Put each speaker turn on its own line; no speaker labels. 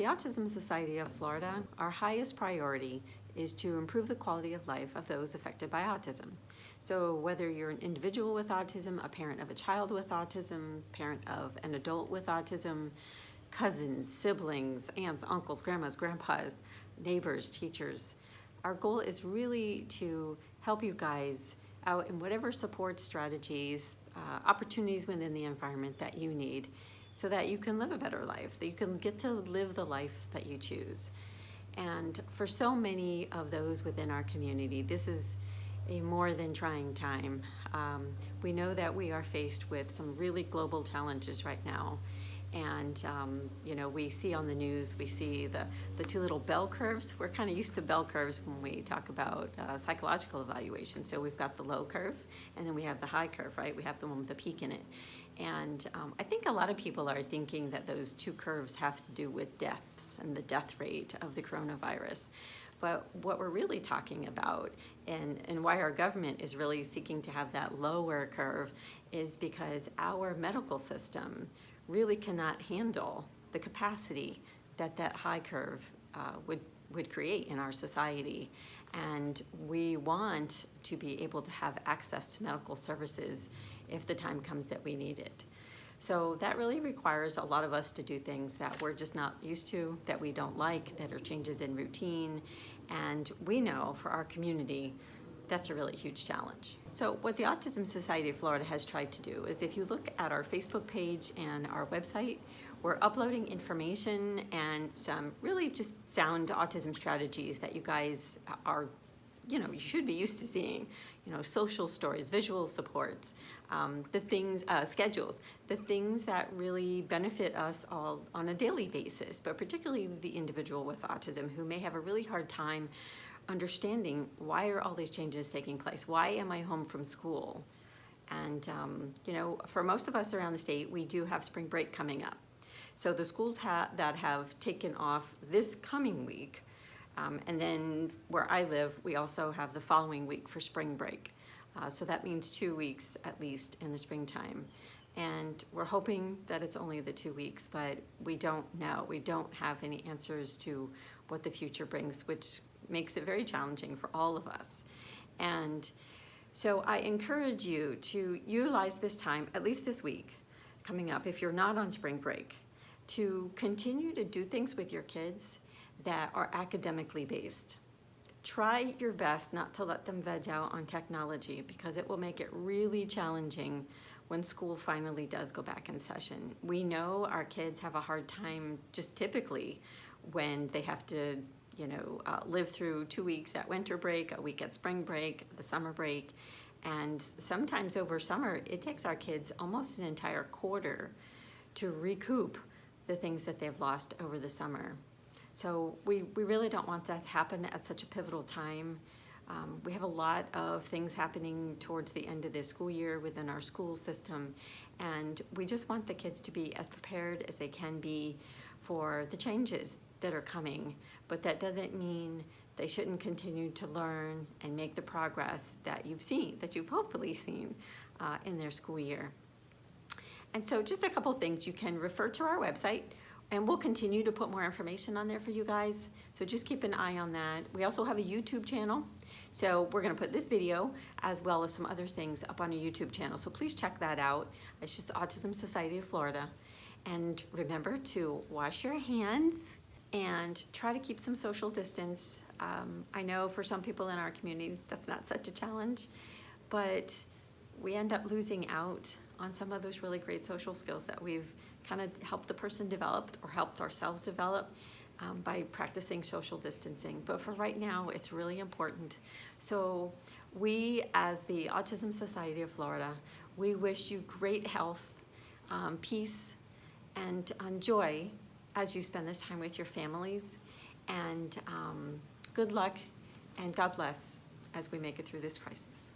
At the Autism Society of Florida, our highest priority is to improve the quality of life of those affected by autism. So whether you're an individual with autism, a parent of a child with autism, parent of an adult with autism, cousins, siblings, aunts, uncles, grandmas, grandpas, neighbors, teachers, our goal is really to help you guys out in whatever support strategies, opportunities within the environment that you need so that you can live a better life, that you can get to live the life that you choose. And for so many of those within our community, this is a more than trying time. We know that we are faced with some really global challenges right now. And we see on the news, we see the two little bell curves. We're kind of used to bell curves when we talk about psychological evaluation. So we've got the low curve, and then we have the high curve, right? We have the one with a peak in it. And I think a lot of people are thinking that those two curves have to do with deaths and the death rate of the coronavirus. But what we're really talking about, and why our government is really seeking to have that lower curve, is because our medical system really cannot handle the capacity that that high curve would create in our society. And we want to be able to have access to medical services if the time comes that we need it. So that really requires a lot of us to do things that we're just not used to, that we don't like, that are changes in routine. And we know for our community, that's a really huge challenge. So what the Autism Society of Florida has tried to do is, if you look at our Facebook page and our website, we're uploading information and some really just sound autism strategies that you guys are, you should be used to seeing. Social stories, visual supports, the things, schedules, the things that really benefit us all on a daily basis, but particularly the individual with autism who may have a really hard time understanding why are all these changes taking place? Why am I home from school? And, for most of us around the state, we do have spring break coming up. So the schools that have taken off this coming week, and then where I live, we also have the following week for spring break. So that means 2 weeks at least in the springtime. And we're hoping that it's only the 2 weeks, but we don't know. We don't have any answers to what the future brings, which makes it very challenging for all of us. And so I encourage you to utilize this time, at least this week coming up, if you're not on spring break, to continue to do things with your kids that are academically based. Try your best not to let them veg out on technology, because it will make it really challenging when school finally does go back in session. We know our kids have a hard time just typically when they have to live through 2 weeks at winter break, a week at spring break, the summer break. And sometimes over summer, it takes our kids almost an entire quarter to recoup the things that they've lost over the summer. So we really don't want that to happen at such a pivotal time. We have a lot of things happening towards the end of this school year within our school system, and we just want the kids to be as prepared as they can be for the changes that are coming. But that doesn't mean they shouldn't continue to learn and make the progress that you've hopefully seen in their school year. And so just a couple things. You can refer to our website, and we'll continue to put more information on there for you guys. So just keep an eye on that. We also have a YouTube channel. So we're gonna put this video as well as some other things up on a YouTube channel. So please check that out. It's just the Autism Society of Florida. And remember to wash your hands and try to keep some social distance. I know for some people in our community, that's not such a challenge, but we end up losing out on some of those really great social skills that we've kind of helped the person develop or helped ourselves develop by practicing social distancing. But for right now, it's really important. So we, as the Autism Society of Florida, we wish you great health, peace, and joy as you spend this time with your families. And good luck and God bless as we make it through this crisis.